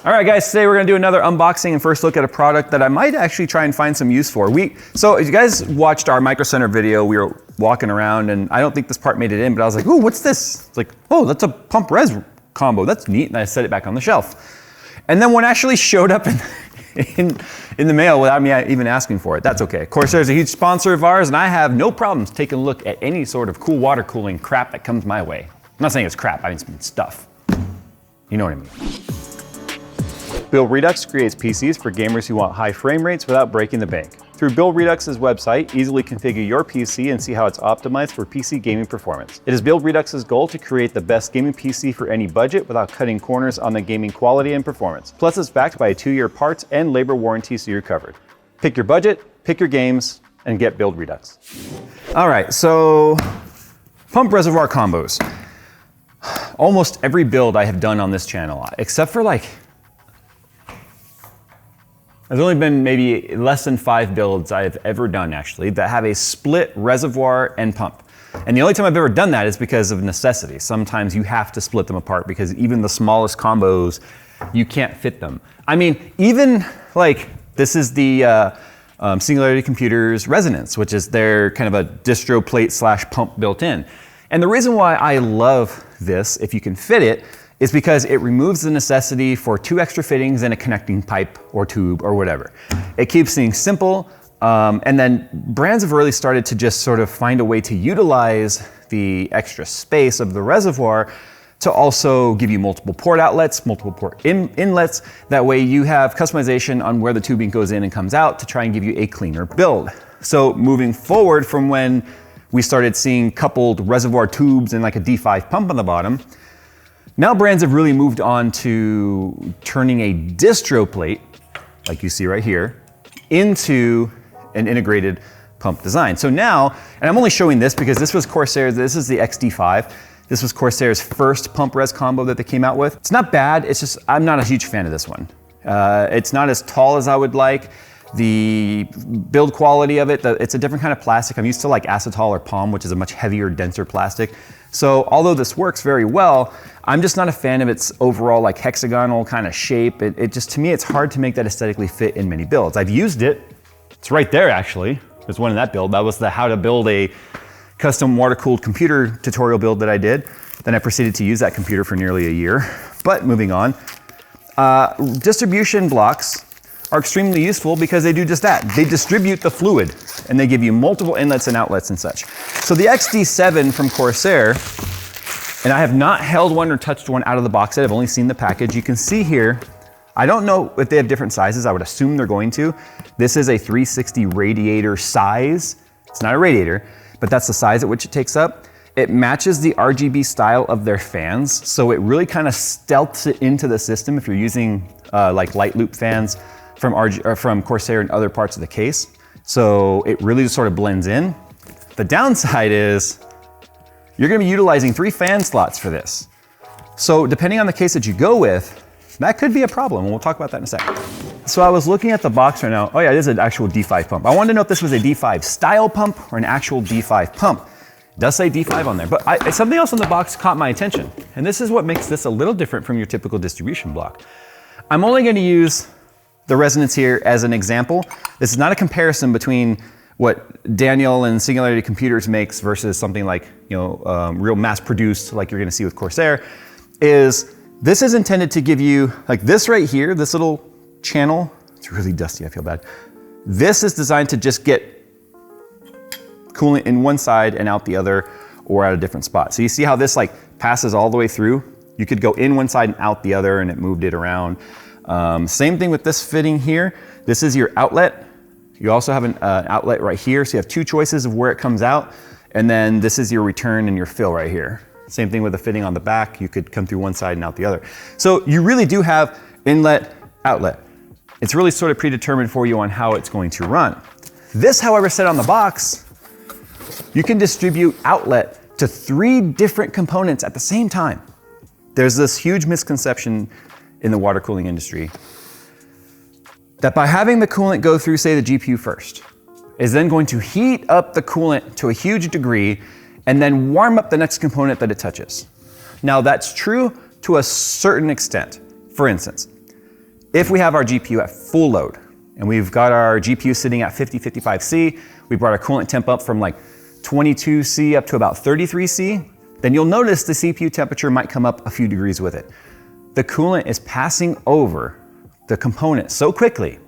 All right, guys, today we're gonna do another unboxing and first look at a product that I might actually try and find some use for. So if you guys watched our Micro Center video, we were walking around and I don't think this part made it in, but I was like, ooh, what's this? It's like, oh, that's a pump res combo. That's neat. And I set it back on the shelf. And then one actually showed up in the mail without me even asking for it. That's okay. Corsair is a huge sponsor of ours and I have no problems taking a look at any sort of cool water cooling crap that comes my way. I'm not saying it's crap, I mean stuff. You know what I mean. Build Redux creates PCs for gamers who want high frame rates without breaking the bank. Through Build Redux's website, easily configure your PC and see how it's optimized for PC gaming performance. It is Build Redux's goal to create the best gaming PC for any budget without cutting corners on the gaming quality and performance. Plus, it's backed by a 2-year parts and labor warranty, so you're covered. Pick your budget, pick your games, and get Build Redux. All right, so pump reservoir combos. Almost every build I have done on this channel, except for there's only been maybe less than 5 builds I've ever done actually that have a split reservoir and pump. And the only time I've ever done that is because of necessity. Sometimes you have to split them apart because even the smallest combos, you can't fit them. I mean, even this is the Singularity Computers Resonance, which is their kind of a distro plate / pump built in. And the reason why I love this, if you can fit it, is because it removes the necessity for 2 extra fittings and a connecting pipe or tube or whatever. It keeps things simple, and then brands have really started to just sort of find a way to utilize the extra space of the reservoir to also give you multiple port outlets, multiple port inlets. That way you have customization on where the tubing goes in and comes out to try and give you a cleaner build. So moving forward from when we started seeing coupled reservoir tubes and like a D5 pump on the bottom, now brands have really moved on to turning a distro plate, like you see right here, into an integrated pump design. So now, and I'm only showing this because this was Corsair's, this is the XD5. This was Corsair's first pump res combo that they came out with. It's not bad, it's just, I'm not a huge fan of this one. It's not as tall as I would like. The build quality of it, it's a different kind of plastic. I'm used to like acetal or palm, which is a much heavier, denser plastic. So although this works very well, I'm just not a fan of its overall like hexagonal kind of shape. It just, to me, it's hard to make that aesthetically fit in many builds. I've used it. It's right there actually. There's one in that build. That was the how to build a custom water-cooled computer tutorial build that I did. Then I proceeded to use that computer for nearly a year. But moving on, distribution blocks are extremely useful because they do just that. They distribute the fluid and they give you multiple inlets and outlets and such. So the XD7 from Corsair, and I have not held one or touched one out of the box yet, I've only seen the package. You can see here, I don't know if they have different sizes, I would assume they're going to. This is a 360 radiator size. It's not a radiator, but that's the size at which it takes up. It matches the RGB style of their fans, so it really kind of stealths it into the system if you're using like light loop fans from Corsair and other parts of the case. So it really just sort of blends in. The downside is you're gonna be utilizing 3 fan slots for this. So depending on the case that you go with, that could be a problem, and we'll talk about that in a second. So I was looking at the box right now. Oh yeah, it is an actual D5 pump. I wanted to know if this was a D5 style pump or an actual D5 pump. It does say D5 on there, but something else on the box caught my attention. And this is what makes this a little different from your typical distribution block. I'm only gonna use the Resonance here as an example. This is not a comparison between what Daniel and Singularity Computers makes versus something like, real mass produced like you're gonna see with Corsair. This is intended to give you, like this right here, this little channel, it's really dusty, I feel bad. This is designed to just get coolant in one side and out the other or at a different spot. So you see how this passes all the way through? You could go in one side and out the other and it moved it around. Same thing with this fitting here. This is your outlet. You also have an outlet right here. So you have 2 choices of where it comes out. And then this is your return and your fill right here. Same thing with the fitting on the back. You could come through one side and out the other. So you really do have inlet, outlet. It's really sort of predetermined for you on how it's going to run. This, however, said on the box, you can distribute outlet to 3 different components at the same time. There's this huge misconception in the water cooling industry that by having the coolant go through, say, the GPU first, is then going to heat up the coolant to a huge degree and then warm up the next component that it touches. Now that's true to a certain extent. For instance, If we have our GPU at full load, and we've got our GPU sitting at 50, 55C, we brought our coolant temp up from like 22C up to about 33C, then you'll notice the CPU temperature might come up a few degrees with it. The coolant is passing over the component so quickly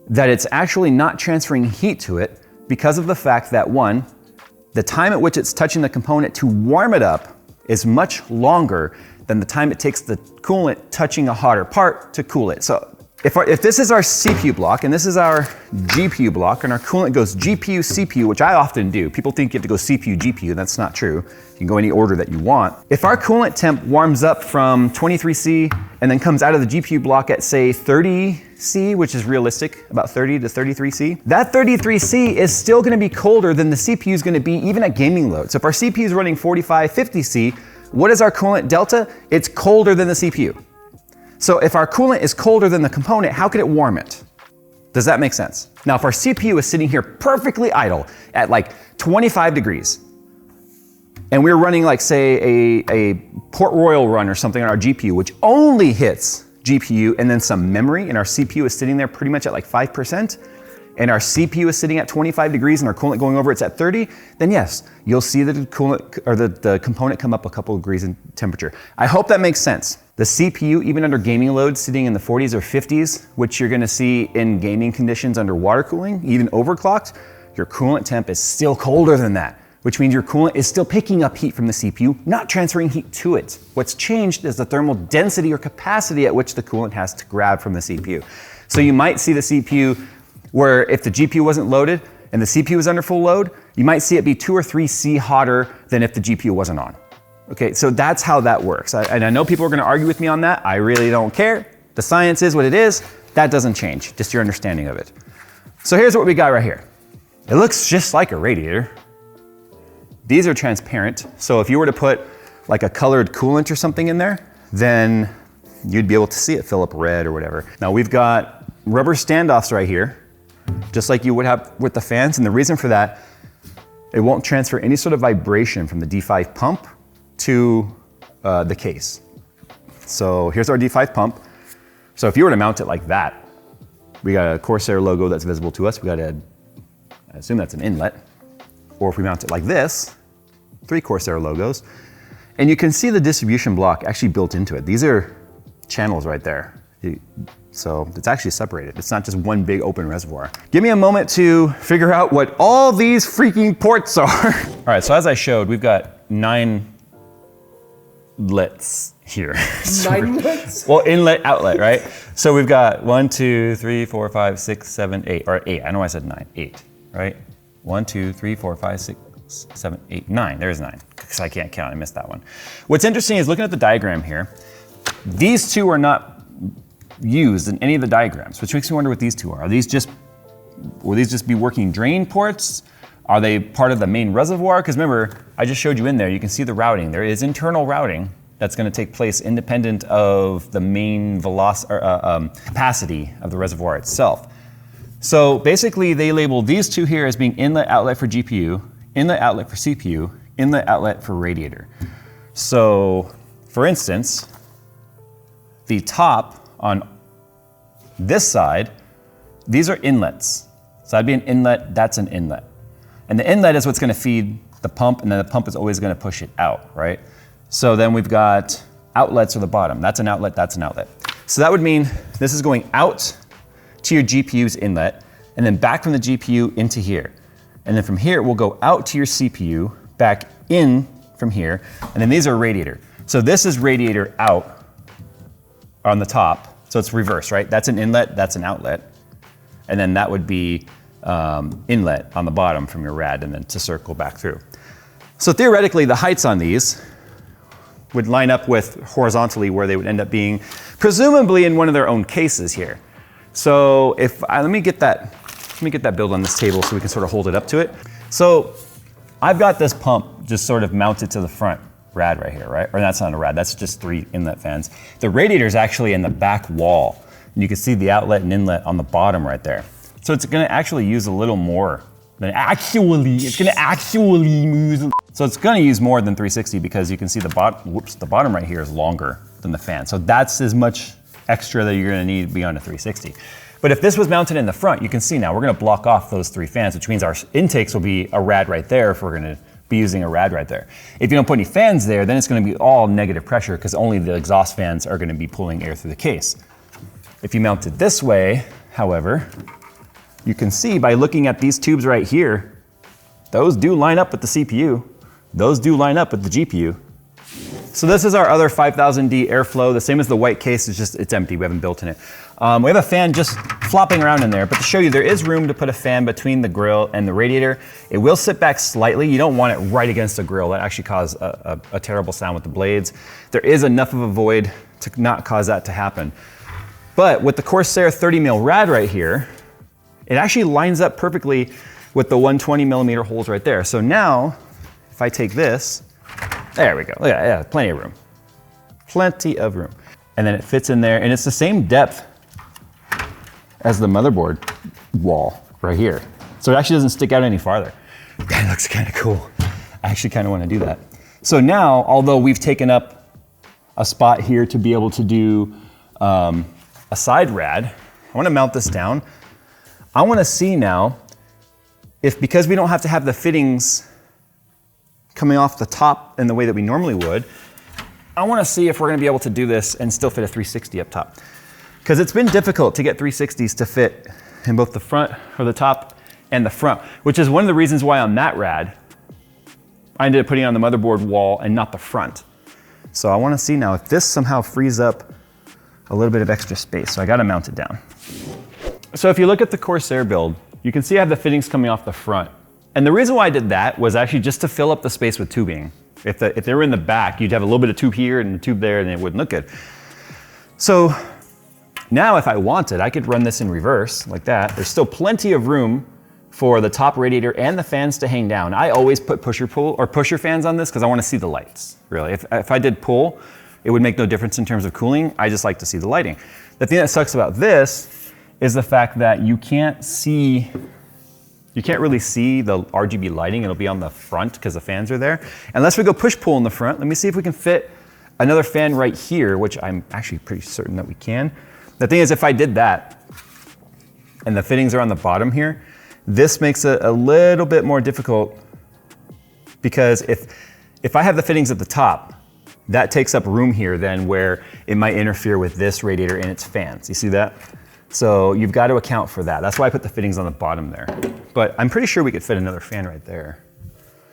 that it's actually not transferring heat to it because of the fact that, one, the time at which it's touching the component to warm it up is much longer than the time it takes the coolant touching a hotter part to cool it. So if this is our CPU block and this is our GPU block and our coolant goes GPU, CPU, which I often do. People think you have to go CPU, GPU, that's not true. You can go any order that you want. If our coolant temp warms up from 23C and then comes out of the GPU block at say 30C, which is realistic, about 30 to 33C, that 33C is still gonna be colder than the CPU is gonna be even at gaming load. So if our CPU is running 45, 50C, what is our coolant delta? It's colder than the CPU. So if our coolant is colder than the component, how could it warm it? Does that make sense? Now, if our CPU is sitting here perfectly idle at like 25 degrees, and we're running like say a Port Royal run or something on our GPU, which only hits GPU and then some memory, and our CPU is sitting there pretty much at like 5%, and our CPU is sitting at 25 degrees and our coolant going over it's at 30, then yes, you'll see the coolant or the component come up a couple of degrees in temperature. I hope that makes sense. The CPU, even under gaming load, sitting in the 40s or 50s, which you're gonna see in gaming conditions under water cooling, even overclocked, your coolant temp is still colder than that, which means your coolant is still picking up heat from the CPU, not transferring heat to it. What's changed is the thermal density or capacity at which the coolant has to grab from the CPU. So you might see the CPU where if the GPU wasn't loaded and the CPU was under full load, you might see it be 2 or 3C hotter than if the GPU wasn't on. Okay, so that's how that works. And I know people are gonna argue with me on that. I really don't care. The science is what it is. That doesn't change, just your understanding of it. So here's what we got right here. It looks just like a radiator. These are transparent. So if you were to put like a colored coolant or something in there, then you'd be able to see it fill up red or whatever. Now we've got rubber standoffs right here, just like you would have with the fans. And the reason for that, it won't transfer any sort of vibration from the D5 pump to the case. So here's our D5 pump. So if you were to mount it like that, we got a Corsair logo that's visible to us. We got I assume that's an inlet. Or if we mount it like this, 3 Corsair logos. And you can see the distribution block actually built into it. These are channels right there. So it's actually separated. It's not just one big open reservoir. Give me a moment to figure out what all these freaking ports are. All right, so as I showed, we've got 9 lets here. 9 lets? Well, inlet, outlet, right? So we've got 1, 2, 3, 4, 5, 6, 7, 8, or 8. I know I said 9, 8, right? 1, 2, 3, 4, 5, 6, 7, 8, 9. There's 9, because I can't count, I missed that one. What's interesting is looking at the diagram here, these 2 are not used in any of the diagrams, which makes me wonder what these 2 are. Will these just be working drain ports? Are they part of the main reservoir? Because remember, I just showed you in there, you can see the routing. There is internal routing that's gonna take place independent of the main capacity of the reservoir itself. So basically they label these 2 here as being inlet outlet for GPU, inlet outlet for CPU, inlet outlet for radiator. So for instance, the top on this side, these are inlets. So that'd be an inlet, that's an inlet. And the inlet is what's gonna feed the pump, and then the pump is always gonna push it out, right? So then we've got outlets at the bottom. That's an outlet, that's an outlet. So that would mean this is going out to your GPU's inlet, and then back from the GPU into here. And then from here, it will go out to your CPU, back in from here, and then these are radiator. So this is radiator out on the top, so it's reverse, right? That's an inlet, that's an outlet. And then that would be inlet on the bottom from your rad, and then to circle back through. So theoretically, the heights on these would line up with horizontally where they would end up being, presumably in one of their own cases here. So if let me get that build on this table so we can sort of hold it up to it. So I've got this pump just sort of mounted to the front rad right here, right? Or that's not a rad, that's just 3 inlet fans. The radiator is actually in the back wall, and you can see the outlet and inlet on the bottom right there. So it's gonna actually use a little more than it's gonna actually use. So it's gonna use more than 360 because you can see the bottom right here is longer than the fan. So that's as much extra that you're gonna need beyond a 360. But if this was mounted in the front, you can see now we're gonna block off those 3 fans, which means our intakes will be a rad right there if we're gonna be using a rad right there. If you don't put any fans there, then it's gonna be all negative pressure because only the exhaust fans are gonna be pulling air through the case. If you mount it this way, however, you can see by looking at these tubes right here, those do line up with the CPU. Those do line up with the GPU. So this is our other 5000D airflow, the same as the white case, it's empty, we haven't built in it. We have a fan just flopping around in there, but to show you, there is room to put a fan between the grill and the radiator. It will sit back slightly. You don't want it right against the grill. That actually causes a terrible sound with the blades. There is enough of a void to not cause that to happen. But with the Corsair 30 mil rad right here, it actually lines up perfectly with the 120 millimeter holes right there. So now, if I take this, there we go. Look at that, yeah, plenty of room. Plenty of room. And then it fits in there, and it's the same depth as the motherboard wall right here. So it actually doesn't stick out any farther. That looks kind of cool. I actually kind of want to do that. So now, although we've taken up a spot here to be able to do a side rad, I want to mount this down. I want to see now if, because we don't have to have the fittings coming off the top in the way that we normally would, I want to see if we're going to be able to do this and still fit a 360 up top. Because it's been difficult to get 360s to fit in both the front or the top and the front, which is one of the reasons why on that rad, I ended up putting it on the motherboard wall and not the front. So I want to see now if this somehow frees up a little bit of extra space. So I got to mount it down. So if you look at the Corsair build, you can see I have the fittings coming off the front. And the reason why I did that was actually just to fill up the space with tubing. If they were in the back, you'd have a little bit of tube here and a tube there and it wouldn't look good. So now if I wanted, I could run this in reverse like that. There's still plenty of room for the top radiator and the fans to hang down. I always put pusher fans on this because I want to see the lights, really. If I did pull, it would make no difference in terms of cooling. I just like to see the lighting. The thing that sucks about this is the fact that you can't really see the RGB lighting. It'll be on the front because the fans are there. Unless we go push-pull in the front. Let me see if we can fit another fan right here, which I'm actually pretty certain that we can. The thing is, if I did that, and the fittings are on the bottom here, this makes it a little bit more difficult because if I have the fittings at the top, that takes up room here then where it might interfere with this radiator and its fans. You see that? So you've got to account for that. That's why I put the fittings on the bottom there. But I'm pretty sure we could fit another fan right there.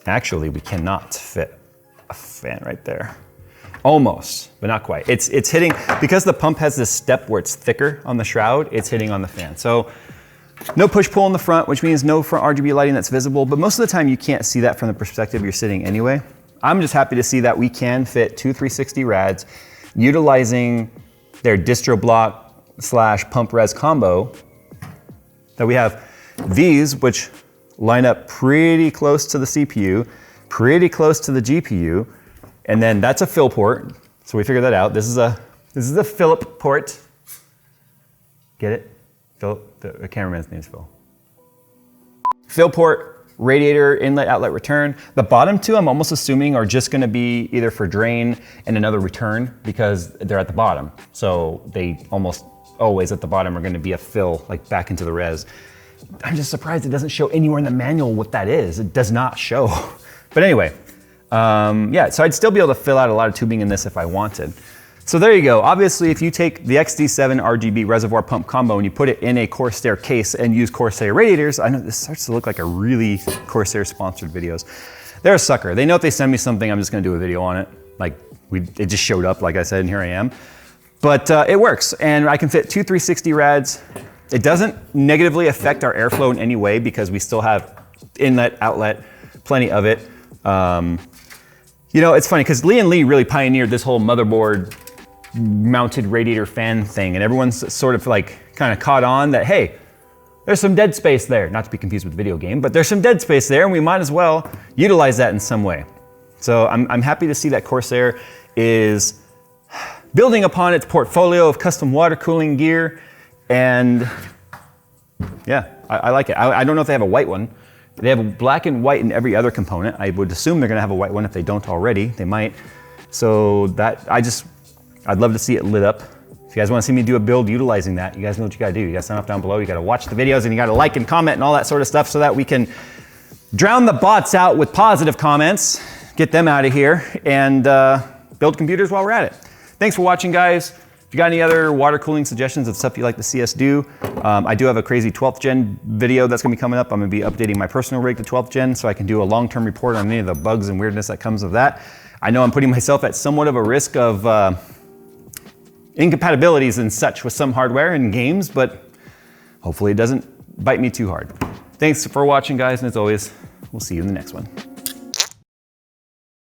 Actually, we cannot fit a fan right there. Almost, but not quite. It's hitting, because the pump has this step where it's thicker on the shroud, it's hitting on the fan. So no push-pull in the front, which means no front RGB lighting that's visible, but most of the time you can't see that from the perspective you're sitting anyway. I'm just happy to see that we can fit two 360 rads utilizing their distro block / pump res combo, that we have these which line up pretty close to the CPU, pretty close to the GPU, and then that's a fill port. So we figured that out. This is a Philip port. Get it? Philip, the cameraman's name is Phil. Fill port, radiator, inlet, outlet, return. The bottom two I'm almost assuming are just gonna be either for drain and another return because they're at the bottom. So they almost always at the bottom are gonna be a fill, like back into the res. I'm just surprised it doesn't show anywhere in the manual what that is. It does not show. But anyway, yeah, so I'd still be able to fill out a lot of tubing in this if I wanted. So there you go. Obviously, if you take the XD7 RGB reservoir pump combo and you put it in a Corsair case and use Corsair radiators, I know this starts to look like a really Corsair sponsored videos. They're a sucker. They know if they send me something, I'm just gonna do a video on it. Like, it just showed up, like I said, and here I am. But it works, and I can fit two 360 rads. It doesn't negatively affect our airflow in any way because we still have inlet, outlet, plenty of it. You know, it's funny because Lee and Lee really pioneered this whole motherboard mounted radiator fan thing, and everyone's sort of like kind of caught on that, hey, there's some dead space there. Not to be confused with the video game, but there's some dead space there and we might as well utilize that in some way. So I'm happy to see that Corsair is building upon its portfolio of custom water cooling gear, and yeah, I like it. I don't know if they have a white one. They have black and white in every other component. I would assume they're gonna have a white one if they don't already. They might. So that, I'd love to see it lit up If you guys want to see me do a build utilizing that, you guys know what you got to do. You got to sign up down below. You got to watch the videos and you got to like and comment and all that sort of stuff so that we can drown the bots out with positive comments, get them out of here, and build computers while we're at it. Thanks for watching, guys. If you got any other water cooling suggestions of stuff you'd like to see us do, I do have a crazy 12th gen video that's gonna be coming up. I'm gonna be updating my personal rig to 12th gen so I can do a long-term report on any of the bugs and weirdness that comes with that. I know I'm putting myself at somewhat of a risk of incompatibilities and such with some hardware in games, but hopefully it doesn't bite me too hard. Thanks for watching, guys, and as always, we'll see you in the next one.